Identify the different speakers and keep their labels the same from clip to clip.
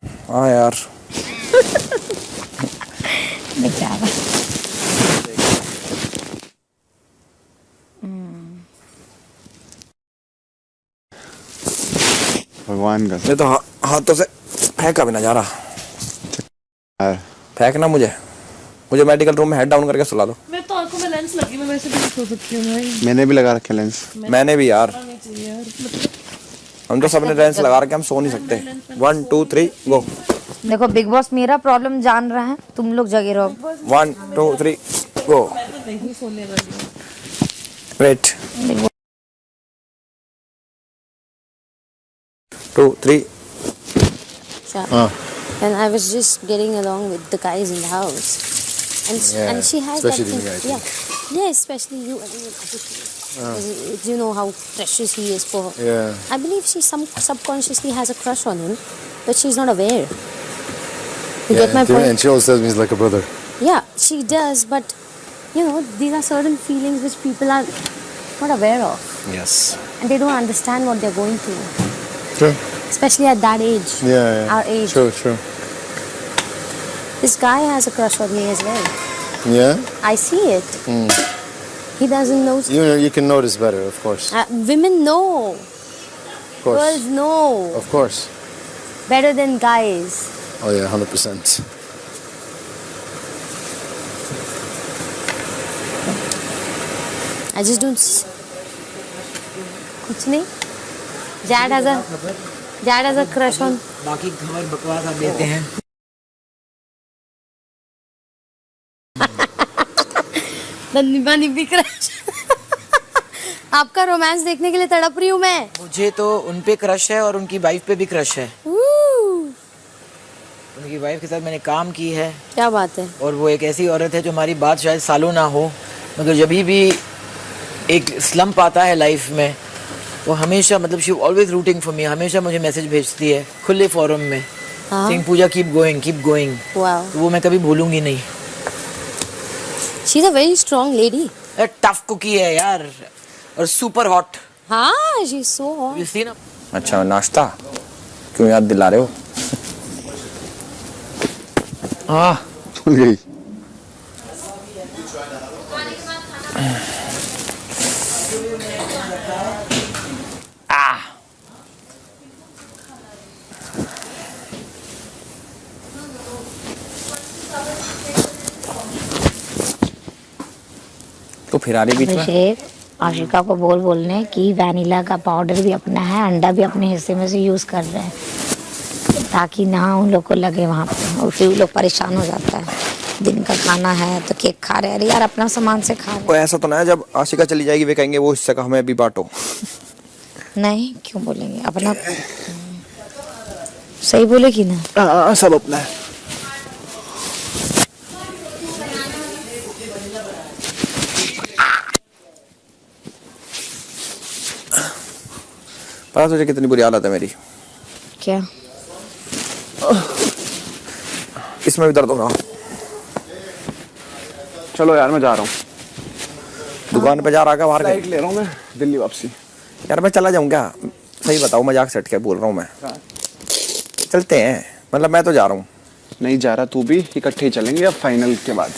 Speaker 1: हाँ यार
Speaker 2: बेचारा।
Speaker 3: भगवान का
Speaker 1: ये तो हाथों से फेंका भी ना जा रहा।
Speaker 3: यार।
Speaker 1: फेंकना मुझे मेडिकल रूम में हेड डाउन करके सुला दो।
Speaker 4: मैं तो आंखों में लेंस लगी, मैं वैसे भी नहीं सो सकती हूँ भाई।
Speaker 3: मैंने भी लगा रखे लेंस।
Speaker 1: मैंने भी यार।
Speaker 4: नहीं चाहिए यार, मतलब
Speaker 1: हम तो सबने लेंस लगा रखे, हम सो नहीं सकते। 1 2 3 गो।
Speaker 2: देखो बिग बॉस मेरा प्रॉब्लम जान रहा है, तुम लोग जगे रहो।
Speaker 1: 1 2 3 गो।
Speaker 4: नहीं सोने वाली हूँ।
Speaker 1: Wait 2 3।
Speaker 5: And I was just getting along with the guys in the house, and she has that
Speaker 3: especially
Speaker 5: thing,
Speaker 3: me, I think.
Speaker 5: yeah, especially you. I mean, because you know how precious he is for her.
Speaker 3: Yeah.
Speaker 5: I believe she subconsciously has a crush on him, but she's not aware. You get my point?
Speaker 3: And she always tells me he's like a brother.
Speaker 5: Yeah, she does, but you know, these are certain feelings which people are not aware of,
Speaker 3: Yes.
Speaker 5: and they don't understand what they're going through,
Speaker 3: True.
Speaker 5: especially at that age.
Speaker 3: Yeah.
Speaker 5: Our age.
Speaker 3: True.
Speaker 5: This guy has a crush on me as well.
Speaker 3: Yeah.
Speaker 5: I see it. He doesn't know.
Speaker 3: You can notice better, of course.
Speaker 5: Women know.
Speaker 3: Of course.
Speaker 5: Girls know
Speaker 3: Of course.
Speaker 5: better than guys.
Speaker 3: Oh yeah, 100%.
Speaker 5: I just don't. कुछ नहीं. Dad has a crush on.
Speaker 6: बाकी खबर बकवास आप देते हैं।
Speaker 5: निब्बी crush. आपका romance देखने के लिए तड़प रही हूँ मैं.
Speaker 6: मुझे तो उन पे क्रश है और उनकी वाइफ पे भी क्रश है। उनकी वाइफ के साथ मैंने काम की है।
Speaker 5: क्या बात है.
Speaker 6: और वो एक ऐसी औरत है जो हमारी बात शायद सालों ना हो, मगर जब भी एक स्लम्प आता है लाइफ में, वो हमेशा मतलब she always rooting for me, हमेशा मुझे मैसेज भेजती है खुले फोरम में, सेइंग पूजा कीप गोइंग।
Speaker 5: Wow.
Speaker 6: तो वो मैं कभी भूलूंगी नहीं।
Speaker 5: She's a very strong lady.
Speaker 6: Tough cookie है यार, और सुपर हॉट।
Speaker 5: हाँ, she's so hot.
Speaker 6: You see ना।
Speaker 1: अच्छा नाश्ता क्यों याद दिला रहे हो?
Speaker 3: भूल गई।
Speaker 1: तो फिर आ रही बीच में।
Speaker 2: अभिषेक आशिका को बोलने कि वैनिला का पाउडर भी अपना है, अंडा भी अपने हिस्से में से यूज कर रहे हैं, ताकि ना उन लोग को लगे वहाँ पे, और फिर वो लोग परेशान हो जाता है। दिन का खाना है तो केक खा रहे हैं, अरे यार अपना सामान से खा रहे
Speaker 1: कोई ऐसा तो ना है जब आशिका चली जाएगी वे कहेंगे वो हिस्से का हमें भी बांटो?
Speaker 2: हैं। नहीं क्यों बोलेंगे, अपना सही बोले कि ना।
Speaker 1: सब अपना है। पता तुझे कितनी बुरी हालत है मेरी?
Speaker 2: क्या?
Speaker 1: इसमें भी दर्द हो रहा।
Speaker 3: चलो यार मैं जा रहा हूँ।
Speaker 1: दुकान पे जा रहा, बाहर
Speaker 3: फ्लाइट ले रहा हूँ मैं दिल्ली वापसी।
Speaker 1: यार मैं चला जाऊँ क्या? सही बताओ, मजाक से हट के बोल रहा हूँ मैं। चलते हैं, मतलब मैं तो जा रहा हूँ।
Speaker 3: नहीं जा रहा तू भी, इकट्ठे ही चलेंगे अब फाइनल के बाद।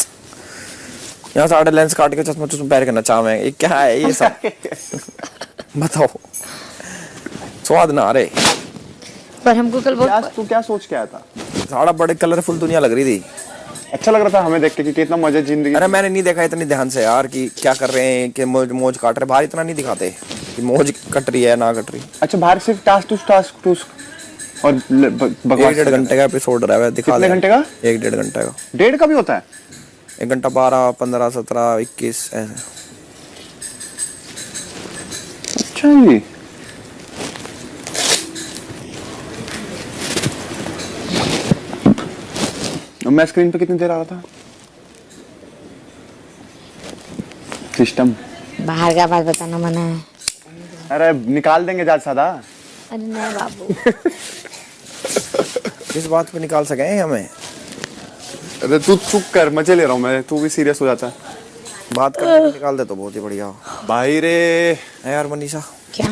Speaker 1: यहाँ साढ़े लेंस काट के चश्मा चुश्मा पैर के नचा में, ये क्या है ये सब? बताओ, स्वाद ना आ रहे।
Speaker 2: पर हमको कल बहुत
Speaker 3: तू क्या सोच के आया था?
Speaker 1: सारा बड़े कलरफुल दुनिया लग रही थी।
Speaker 3: अच्छा लग रहा था हमें देख के कि कितना मजा जिंदगी।
Speaker 1: अरे मैंने नहीं देखा इतनी ध्यान से यार कि क्या कर रहे हैं, कि मौज काट रहे। बाहर इतना नहीं दिखाते कि मौज कट रही है ना कट रही।
Speaker 3: अच्छा बाहर सिर्फ टास्क और बकवास।
Speaker 1: 1-1.5 घंटे का एपिसोड रहा है, दिखा
Speaker 3: कितने घंटे का?
Speaker 1: 1-1.5 घंटे का।
Speaker 3: 1.5 का भी होता है?
Speaker 1: 1 घंटा 12, 15, 17, 21 ऐसे।
Speaker 3: अच्छा जी। मैं स्क्रीन पे कितनी देर आ रहा था? सिस्टम
Speaker 2: बाहर का बात बताना मना है।
Speaker 3: अरे निकाल देंगे ज्यादा सादा।
Speaker 2: अरे नहीं बाबू।
Speaker 1: किस बात पे निकाल सके हमें?
Speaker 3: अरे तू चुप कर, मजे ले रहा हूँ मैं, तू भी सीरियस हो जाता है।
Speaker 1: बात करके निकाल दे तो बहुत ही बढ़िया।
Speaker 3: भाई रे
Speaker 1: यार मनीषा
Speaker 2: क्या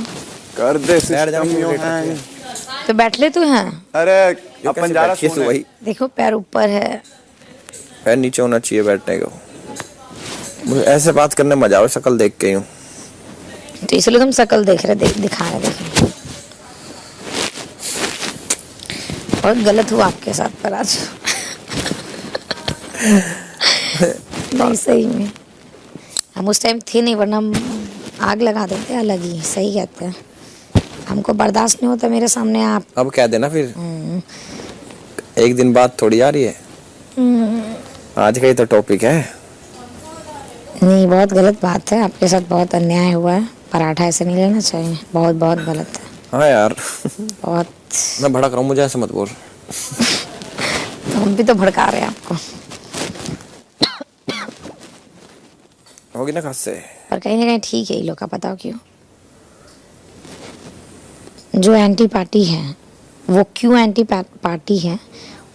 Speaker 3: कर दे
Speaker 1: बैठ जा,
Speaker 3: सिस्टम यो
Speaker 1: लेट
Speaker 3: हैंग।
Speaker 1: रखिए।
Speaker 2: तो बैठ ले तू हैं।
Speaker 3: अरे
Speaker 1: यो
Speaker 3: अपन
Speaker 1: कैसे
Speaker 3: जा रहा
Speaker 1: बैठी है तू
Speaker 3: सोने।
Speaker 1: भाई?
Speaker 2: देखो पैर ऊपर है।
Speaker 1: पैर नीचे होना चाहिए बैठने को। मुझे ऐसे बात करने में मजा आवे शक्ल देख के यूं।
Speaker 2: तो इसलिए तुम शक्ल देख रहे दिखा रहे देखो। बहुत गलत हुआ आपके साथ पर आज। नहीं सही में हम उस टाइम थे नहीं, वरना हम आग लगा देते अलग ही। सही कहते हैं, हमको बर्दाश्त नहीं होता मेरे सामने आप।
Speaker 1: अब कह देना फिर, एक दिन बाद थोड़ी आ रही है। आज का ही तो टॉपिक है।
Speaker 2: नहीं, बहुत गलत बात है, आपके साथ बहुत अन्याय हुआ है। पराठा ऐसे नहीं लेना चाहिए, बहुत बहुत गलत है।
Speaker 1: हाँ यार,
Speaker 2: बहुत।
Speaker 1: मैं भड़क रहा हूँ, मुझे ऐसे मत बोल।
Speaker 2: तो हम भी तो भड़का रहे हैं आपको।
Speaker 1: होगी ना खांसी।
Speaker 2: पर कहीं ना कहीं ठीक है ये लोग का, बताओ क्यों? जो एंटी पार्टी है वो क्यों एंटी पार्टी है,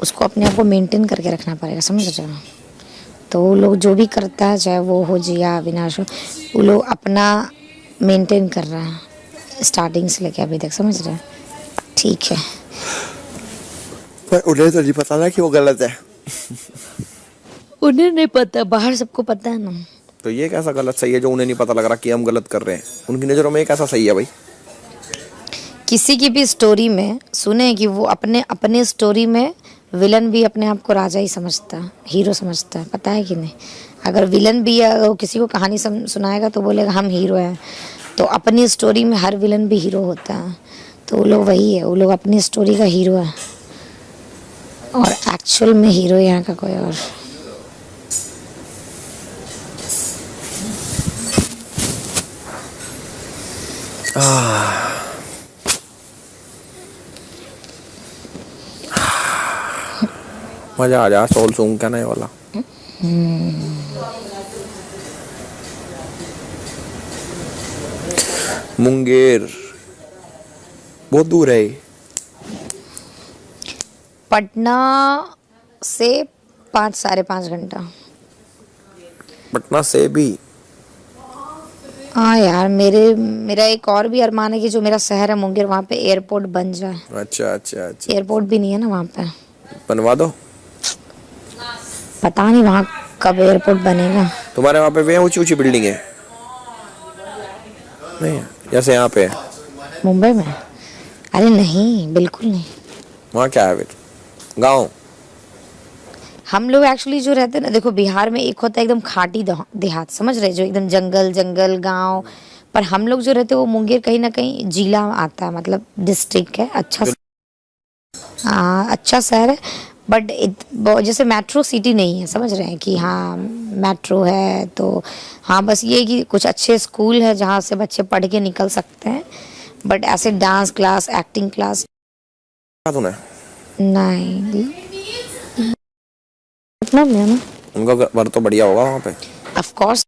Speaker 2: उसको अपने आप को मेंटेन करके रखना पड़ेगा, समझ रहे हो? तो वो लोग जो भी करता है, चाहे वो हो जिया अविनाश हो, वो लोग अपना मेंटेन कर रहा है स्टार्टिंग से लेके अभी तक, समझ रहे हैं? ठीक है,
Speaker 1: पर उन्हें तो नहीं पता ना कि वो गलत है।
Speaker 2: उन्हें नहीं पता, बाहर सबको पता है ना।
Speaker 1: तो ये कैसा गलत सही है जो उन्हें नहीं पता लग रहा कि हम गलत कर रहे हैं? उनकी नजरों में ये कैसा सही है भाई?
Speaker 2: किसी की भी स्टोरी में सुने कि वो अपने अपने स्टोरी में विलन भी अपने आप को राजा ही समझता है, हीरो समझता है, पता है कि नहीं? अगर विलन भी है, किसी को कहानी सुनाएगा तो बोलेगा हम हीरो हैं। तो अपनी स्टोरी में हर विलन भी हीरो होता है। तो वो लोग वही है, वो लोग अपनी स्टोरी का हीरो है और एक्चुअल में हीरो यहाँ का कोई और।
Speaker 1: मजा आ जा, सोल सूंघ क्या नहीं वाला। मुंगेर बहुत दूर है।
Speaker 2: पटना से 5-5.5 घंटा।
Speaker 1: पटना से भी?
Speaker 2: हाँ यार, मेरा एक और भी अरमान है कि जो मेरा शहर है मुंगेर, वहाँ पे एयरपोर्ट बन जाए।
Speaker 1: अच्छा अच्छा अच्छा,
Speaker 2: एयरपोर्ट भी नहीं है ना वहाँ पे।
Speaker 1: बनवा दो।
Speaker 2: पता नहीं वहाँ कब एयरपोर्ट बनेगा।
Speaker 1: तुम्हारे वहाँ पे वे ऊंची ऊंची बिल्डिंग है? नहीं है, जैसे यहाँ पे है
Speaker 2: मुंबई में? अरे नहीं, बिल्कुल नहीं।
Speaker 1: वहाँ क्या है फिर? गाँव?
Speaker 2: हम लोग एक्चुअली जो रहते हैं ना, देखो बिहार में एक होता है एकदम खाटी देहात, समझ रहे, जो एकदम जंगल जंगल गांव। पर हम लोग जो रहते हैं वो मुंगेर कहीं ना कहीं जिला आता है, मतलब डिस्ट्रिक्ट है। अच्छा शहर है, बट जैसे मेट्रो सिटी नहीं है, समझ रहे हैं कि हाँ मेट्रो है तो हाँ, बस ये कि कुछ अच्छे स्कूल है जहाँ से बच्चे पढ़ के निकल सकते हैं। बट ऐसे डांस क्लास, एक्टिंग क्लास नहीं। पटना में है ना
Speaker 1: उनका घर तो बढ़िया होगा वहाँ पे।
Speaker 2: ऑफ कोर्स,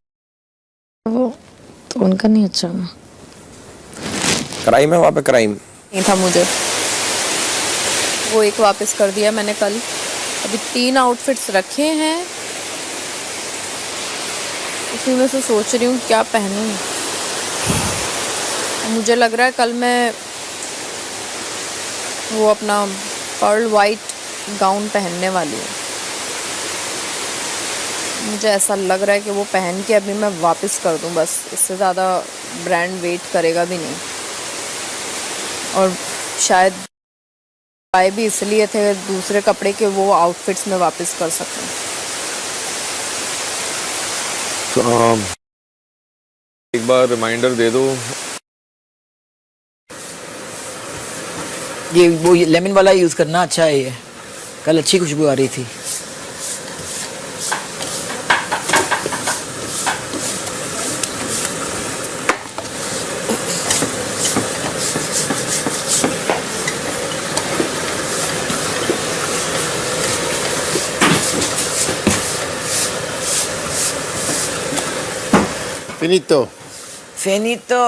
Speaker 2: वो तो उनका नहीं अच्छा होगा।
Speaker 1: क्राइम है वहाँ पे? क्राइम
Speaker 4: नहीं था मुझे, वो एक वापस कर दिया मैंने कल। अभी 3 आउटफिट्स रखे हैं, उसी में से सोच रही हूँ क्या पहनूं। मुझे लग रहा है कल मैं वो अपना पर्ल वाइट गाउन पहनने वाली हूँ। मुझे ऐसा लग रहा है कि वो पहन के अभी मैं वापस कर दूं, बस इससे ज़्यादा ब्रांड वेट करेगा भी नहीं। और शायद पाए भी इसलिए थे दूसरे कपड़े के वो आउटफिट्स में वापस कर सकूं।
Speaker 3: एक बार रिमाइंडर दे दो।
Speaker 6: ये वो लेमन वाला यूज़ करना अच्छा है। ये कल अच्छी खुशबू आ रही थी।
Speaker 3: Finito.
Speaker 6: Finito.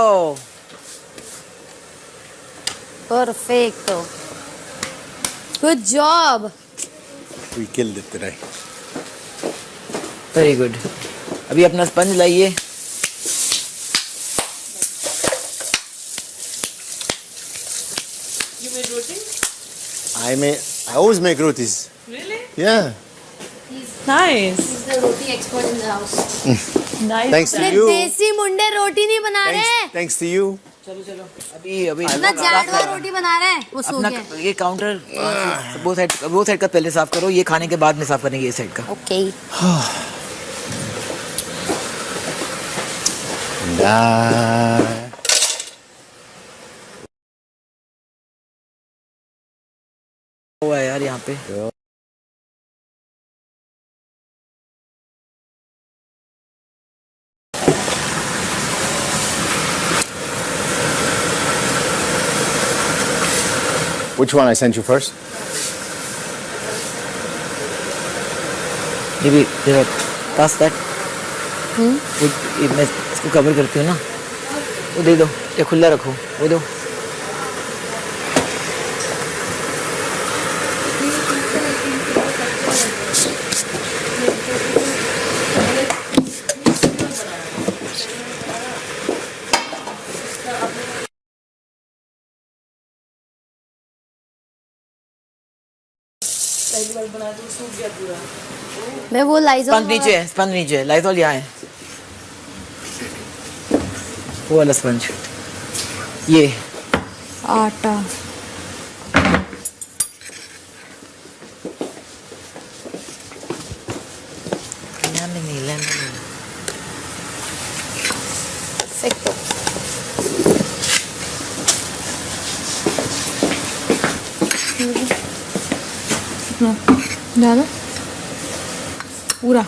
Speaker 5: Perfect, good job.
Speaker 3: We killed it today.
Speaker 6: Very good. अभी अपना स्पंज लाइए।
Speaker 4: You made roti?
Speaker 7: I always make rotis.
Speaker 8: Really?
Speaker 7: Yeah.
Speaker 8: Nice.
Speaker 5: He's the roti expert in the house.
Speaker 8: Nice.
Speaker 7: Thanks to
Speaker 5: अरे
Speaker 7: you.
Speaker 5: देसी मुंडे रोटी नहीं बना रहे
Speaker 7: Thanks to you.
Speaker 6: चलो चलो अभी
Speaker 5: अपना जाड़वा रोटी बना रहे हैं वो सो
Speaker 6: अपना
Speaker 5: गया
Speaker 6: ये काउंटर वो साइड का पहले साफ करो, ये खाने के बाद में साफ करेंगे ये साइड का।
Speaker 5: ओके
Speaker 6: हुआ है यार यहाँ पे।
Speaker 7: Which one I sent you first?
Speaker 6: ये भी तेरा पास दैट मैं इसको कवर करती हूँ ना, वो दे दो या खुला रखो, वो दो।
Speaker 5: मैं वो लाइजॉल
Speaker 6: स्पंज नीचे है, स्पंज नीचे है, लाइजॉल यहाँ है, वो वाला स्पंज, ये
Speaker 5: आटा Perfecto.
Speaker 8: डालो पूरा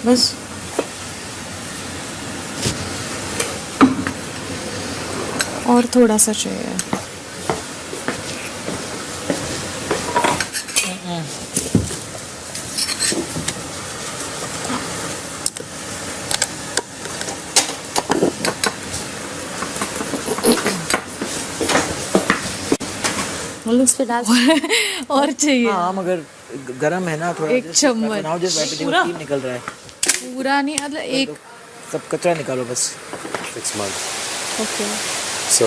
Speaker 8: बस। और थोड़ा सा चाहिए।
Speaker 5: इस पे डाल
Speaker 8: और चाहिए।
Speaker 6: हाँ मगर गरम है ना थोड़ा,
Speaker 8: एक चम्मच
Speaker 6: पूरा निकल रहा है,
Speaker 8: पूरा नहीं मतलब एक
Speaker 6: सब कचरा निकालो बस।
Speaker 7: 6 months.
Speaker 5: Okay
Speaker 7: So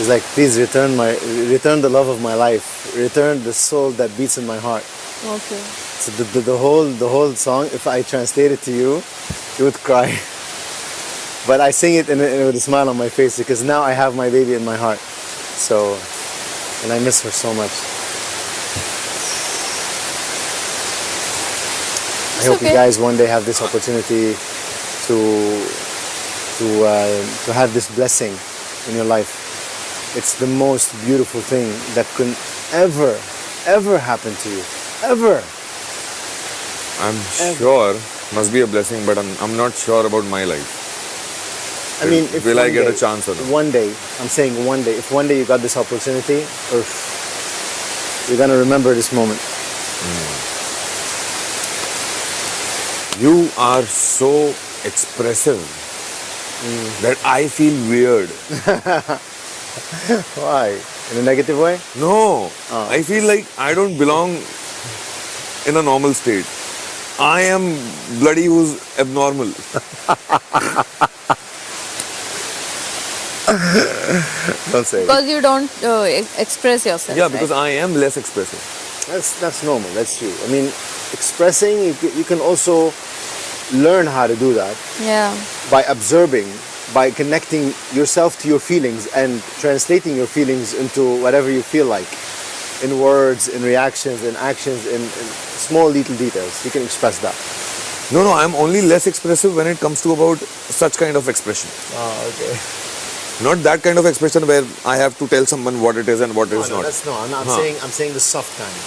Speaker 7: is like, please return the love of my life, return the soul that beats in my heart.
Speaker 5: Okay
Speaker 7: So the whole song, if I translate it to you, you would cry. But I sing it with a smile on my face because now I have my baby in my heart. So, and I miss her so much. I hope you guys one day have this opportunity to have this blessing in your life. It's the most beautiful thing that can ever happen to you. Ever.
Speaker 3: I'm sure must be a blessing, but I'm not sure about my life.
Speaker 7: I mean, if
Speaker 3: will I
Speaker 7: one
Speaker 3: get
Speaker 7: day,
Speaker 3: a chance or not?
Speaker 7: One day, I'm saying one day, if one day you got this opportunity, you're gonna remember this moment.
Speaker 3: You are so expressive that I feel weird.
Speaker 7: Why? In a negative way?
Speaker 3: No, I feel like I don't belong in a normal state. I am bloody who's abnormal.
Speaker 7: Don't say it.
Speaker 4: Because you don't express yourself.
Speaker 3: Yeah, because I am less expressive.
Speaker 7: That's normal. That's true. I mean, expressing, you can also learn how to do that
Speaker 4: Yeah.
Speaker 7: by observing, by connecting yourself to your feelings and translating your feelings into whatever you feel like, in words, in reactions, in actions, in small little details. You can express that.
Speaker 3: No, I'm only less expressive when it comes to about such kind of expression.
Speaker 7: Oh, okay.
Speaker 3: Not that kind of expression where I have to tell someone what it is and what is not.
Speaker 7: I'm saying the soft kind.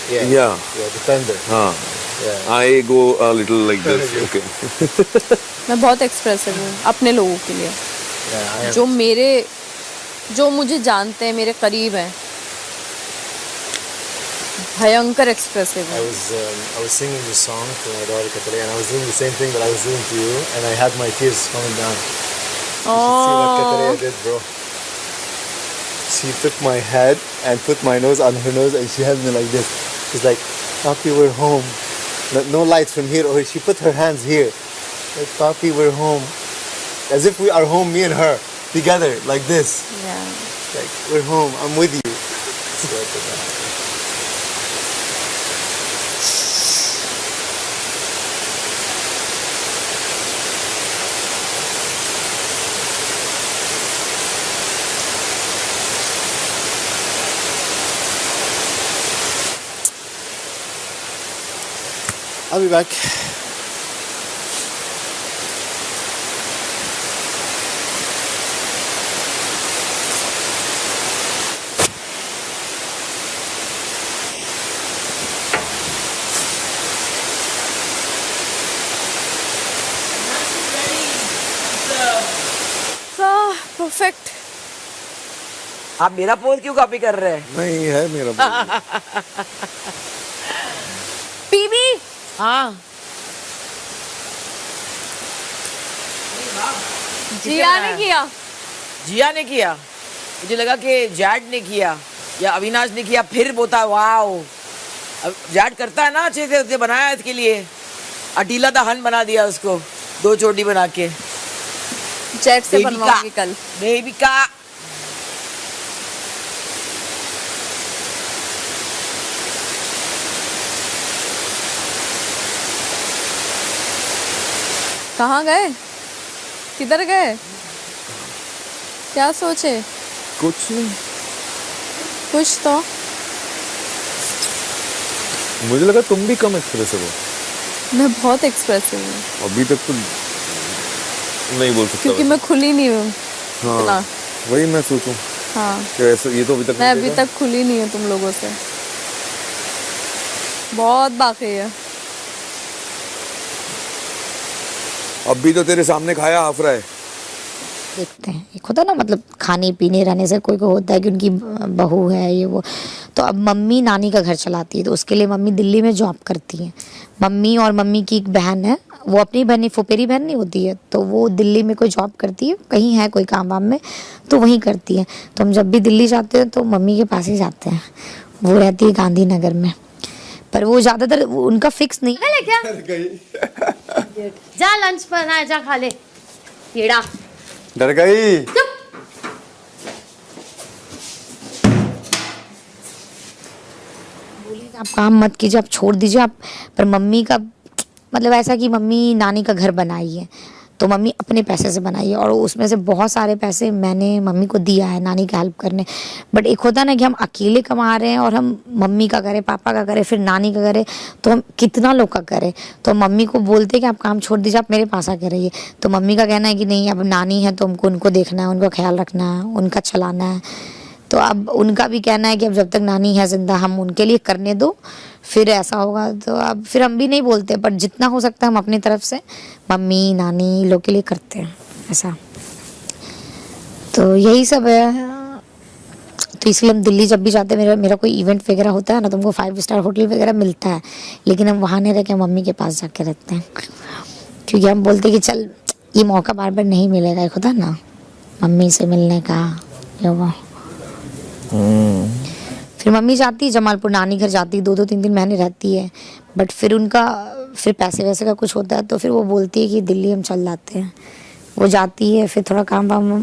Speaker 3: Yeah.
Speaker 7: The tender. Yeah.
Speaker 3: I go a little like this. Okay.
Speaker 4: मैं बहुत expressive हूँ अपने लोगों के लिए,
Speaker 7: Yeah, I am.
Speaker 4: जो मुझे जानते हैं, मेरे करीब हैं, भयंकर एक्सप्रेसिव
Speaker 7: I
Speaker 4: है।
Speaker 7: was singing this song to my daughter Katarina, and I was doing the same thing that I was doing to you, and I had my tears coming down. You should see what Katarina did, bro. She took my head and put my nose on her nose, and she held me like this. She's like, "Papi, we're home. No lights from here." Or she put her hands here, like, "Papi, we're home." As if we are home, me and her, together, like this.
Speaker 4: Yeah.
Speaker 7: Like, we're home. I'm with you. Swear to God. I'll be back.
Speaker 4: Perfect.
Speaker 6: आप मेरा pose क्यों copy कर रहे हैं?
Speaker 3: नहीं है मेरा बोल।
Speaker 4: पीबी
Speaker 6: हाँ
Speaker 4: जिया ने किया।
Speaker 6: जिया ने किया, मुझे लगा कि जैड ने किया या अविनाश ने किया, फिर बोलता वाओ। अब जैड करता है ना अच्छे से, उसने बनाया इसके लिए। अटीला दहन बना दिया उसको, 2 चोटी बना के।
Speaker 4: जेट से बनवाऊंगी कल।
Speaker 6: बेबी का
Speaker 4: कहाँ गए, किधर गए, क्या सोचे?
Speaker 3: कुछ नहीं,
Speaker 4: कुछ तो।
Speaker 3: मुझे लगा तुम भी कम एक्सप्रेसिव हो।
Speaker 4: मैं बहुत एक्सप्रेसिव हूँ
Speaker 3: अभी तक तो नहीं बोल सकता
Speaker 4: क्योंकि मैं खुली नहीं हूँ।
Speaker 3: हाँ
Speaker 4: इतना।
Speaker 3: वही मैं सोचूं
Speaker 4: हाँ
Speaker 3: कि ऐसे ये तो अभी तक
Speaker 4: मैं
Speaker 3: नहीं
Speaker 4: अभी
Speaker 3: देखा।
Speaker 4: तक खुली नहीं हूँ तुम लोगों से, बहुत बाकी है।
Speaker 3: अभी तो तेरे सामने खाया हाफ रहा है।
Speaker 2: देखते हैं, एक होता है ना मतलब खाने पीने रहने से कोई को होता है कि उनकी बहू है ये वो। तो अब मम्मी नानी का घर चलाती है, तो उसके लिए मम्मी दिल्ली में जॉब करती है। मम्मी और मम्मी की एक बहन है, वो अपनी बहन, फुफेरी बहन नहीं होती है, तो वो दिल्ली में कोई जॉब करती है, कहीं है कोई काम वाम में, तो वहीं करती है। तो हम जब भी दिल्ली जाते हैं तो मम्मी के पास ही जाते हैं। वो रहती है गांधीनगर में, पर वो ज़्यादातर उनका फिक्स नहीं
Speaker 5: ले क्या जा लंच बनाया, जा खा ले। कीड़ा
Speaker 3: डर गई।
Speaker 2: आप काम मत कीजिए, आप छोड़ दीजिए आप। पर मम्मी का मतलब ऐसा कि मम्मी नानी का घर बनाई है, तो मम्मी अपने पैसे से बनाई है, और उसमें से बहुत सारे पैसे मैंने मम्मी को दिया है नानी का हेल्प करने। बट एक होता है ना कि हम अकेले कमा रहे हैं और हम मम्मी का करें, पापा का करें, फिर नानी का करें, तो हम कितना लोग का करें। तो मम्मी को बोलते कि आप काम छोड़ दीजिए, आप मेरे पास आके रहिए। तो मम्मी का कहना है कि नहीं, अब नानी है तो हमको उनको देखना है, उनका ख्याल रखना है, उनका चलाना है। तो अब उनका भी कहना है कि अब जब तक नानी है जिंदा, हम उनके लिए करने दो, फिर ऐसा होगा। तो अब फिर हम भी नहीं बोलते, पर जितना हो सकता है हम अपनी तरफ से मम्मी नानी लोग के लिए करते हैं ऐसा। तो यही सब है। तो इसलिए हम दिल्ली जब भी जाते हैं, मेरा कोई इवेंट वगैरह होता है ना, तो हमको 5 स्टार होटल वगैरह मिलता है, लेकिन हम वहाँ नहीं रह के मम्मी के पास जाके रहते हैं, क्योंकि हम बोलते हैं कि चल ये मौका बार बार नहीं मिलेगा। एक होता है ना मम्मी से मिलने का, या वो फिर मम्मी जाती है जमालपुर, नानी घर जाती है, 2-2 3-3 महीने रहती है। बट फिर उनका फिर पैसे वैसे का कुछ होता है, तो फिर वो बोलती है कि दिल्ली हम चल जाते हैं। वो जाती है, फिर थोड़ा काम वाम,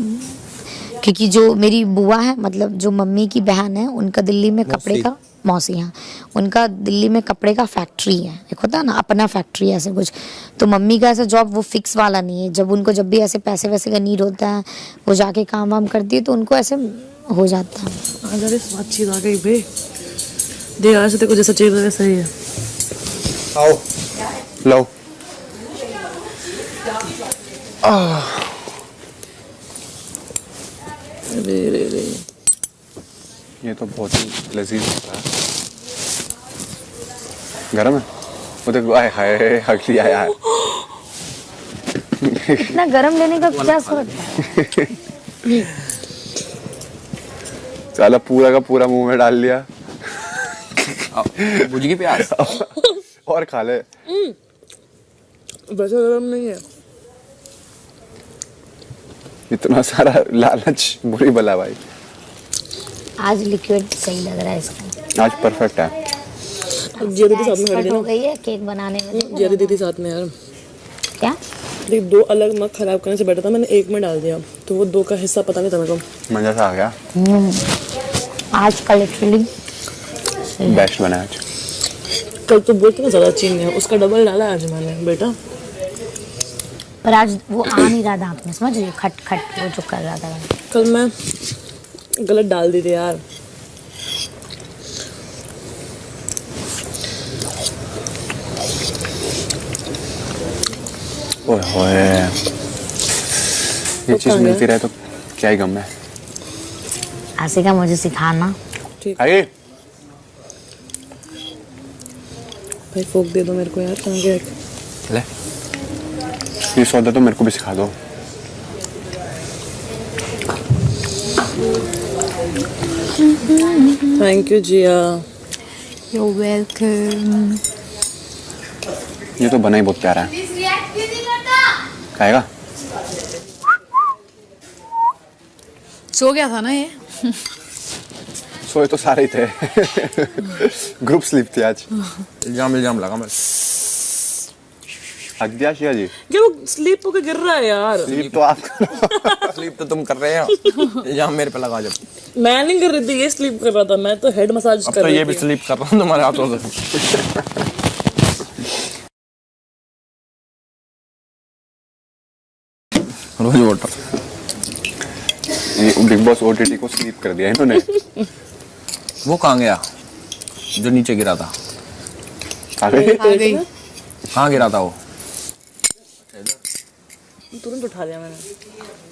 Speaker 2: क्योंकि जो मेरी बुआ है, मतलब जो मम्मी की बहन है, उनका दिल्ली में कपड़े का, मौसी, हाँ, उनका दिल्ली में कपड़े का फैक्ट्री है। एक होता है ना अपना फैक्ट्री ऐसे कुछ। तो मम्मी का ऐसा जॉब वो फिक्स वाला नहीं है। जब उनको जब भी ऐसे पैसे वैसे का नीड होता है, वो जाके काम वाम करती है, तो उनको ऐसे हो जाता है।
Speaker 6: अरे स्वाद चीज आ गई बे, दे आज तेरे को जैसा चाहिए वैसा ही है।
Speaker 3: आओ लो। ये तो बहुत ही लजीज लग रहा है। गरम है? वो देखो, आए हाय हक लिया यार।
Speaker 2: इतना गरम लेने का क्या जरूरत है?
Speaker 3: साला पूरा का पूरा मुंह में डाल लिया।
Speaker 1: भुजी की प्याज
Speaker 3: और खा ले।
Speaker 6: वैसे गरम नहीं है।
Speaker 3: इतना सारा लालच बुरी बला भाई।
Speaker 2: आज लिक्विड सही लग रहा है इसका।
Speaker 3: आज परफेक्ट है।
Speaker 6: जिया दीदी साथ में खड़ी
Speaker 2: एक्सपर्ट
Speaker 6: थी
Speaker 2: हो
Speaker 6: ना,
Speaker 2: गई है केक बनाने में।
Speaker 6: जिया दीदी साथ में यार।
Speaker 2: क्या?
Speaker 9: देख 2 अलग मग खराब करने से बेटर था मैंने एक में डाल दिया, तो वो 2 का हिस्सा पता नहीं था मेरे को।
Speaker 10: मजा सा आ गया।
Speaker 2: आज का लिटरली
Speaker 10: बेस्ट बना आज।
Speaker 9: कल तो बोलते ना ज़्यादा चीनी है, उसका डबल डाला आज मैंने बेटा।
Speaker 2: पर आज वो आ नहीं रहा दांत में, समझ रही हो, खट खट वो जो कर रहा था।
Speaker 9: कल मैं गलत डाल दी थी यार।
Speaker 10: ओए होए, ये चीज मिलती रहे तो क्या ही गम है।
Speaker 2: आसिका मुझे सिखाना।
Speaker 10: आइए
Speaker 9: भाई फोक दे दो मेरे को यार, कहाँ गया?
Speaker 10: ले, ये सौदा तो मेरे को भी सिखा दो।
Speaker 9: Thank you Jiya.
Speaker 8: You welcome.
Speaker 10: ये तो बना ही बहुत प्यारा है। खाएगा?
Speaker 8: सो गया था ना ये।
Speaker 10: सोए तो सारे ही थे। ग्रुप स्लीप थी आज।
Speaker 1: इल्जाम लगा मैं।
Speaker 10: हक दिया शिया जी।
Speaker 9: क्या वो स्लीप होके गिर रहा है यार?
Speaker 10: स्लीप तो आप
Speaker 1: स्लीप तो तुम कर रहे हो, इल्जाम मेरे पे लगा जब।
Speaker 9: मैं नहीं कर रही थी, ये स्लीप कर रहा था, मैं तो हेड मसाज
Speaker 1: अब
Speaker 9: कर
Speaker 1: तो
Speaker 9: रही
Speaker 1: ये
Speaker 9: थी।
Speaker 1: भी स्लीप कर रहा हूँ तुम्हारे हाथों से। रोज वोट
Speaker 10: ये बिग बॉस ओटीटी को स्लीप कर दिया इन्होंने।
Speaker 1: वो कहाँ गया जो नीचे गिरा था?
Speaker 8: आ गई।
Speaker 1: कहाँ गिरा था वो?
Speaker 9: तुरंत उठा लिया मैंने।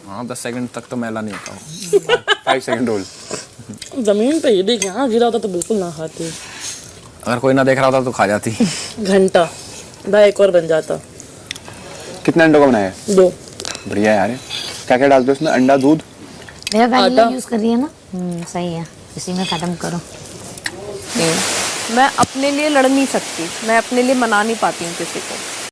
Speaker 1: हाँ 10 सेकंड तक तो मैला नहीं होता वो।
Speaker 10: 5 सेकंड रोल।
Speaker 9: जमीन पे ये देख, यहाँ गिरा होता तो बिल्कुल ना खाती।
Speaker 1: अगर कोई ना देख रहा था तो खा जाती।
Speaker 9: घंटा भाई एक और बन जाता।
Speaker 10: कितने अंडों का बनाया है?
Speaker 9: 2।
Speaker 10: बढ़िया यार। क्या क्या डालते हो उसमें? अंडा, दूध?
Speaker 2: मेरा वैनिला
Speaker 9: आटा।
Speaker 2: यूज कर रही है ना। सही है, इसी में खत्म करो।
Speaker 4: मैं अपने लिए लड़ नहीं सकती, मैं अपने लिए मना नहीं पाती हूँ किसी को।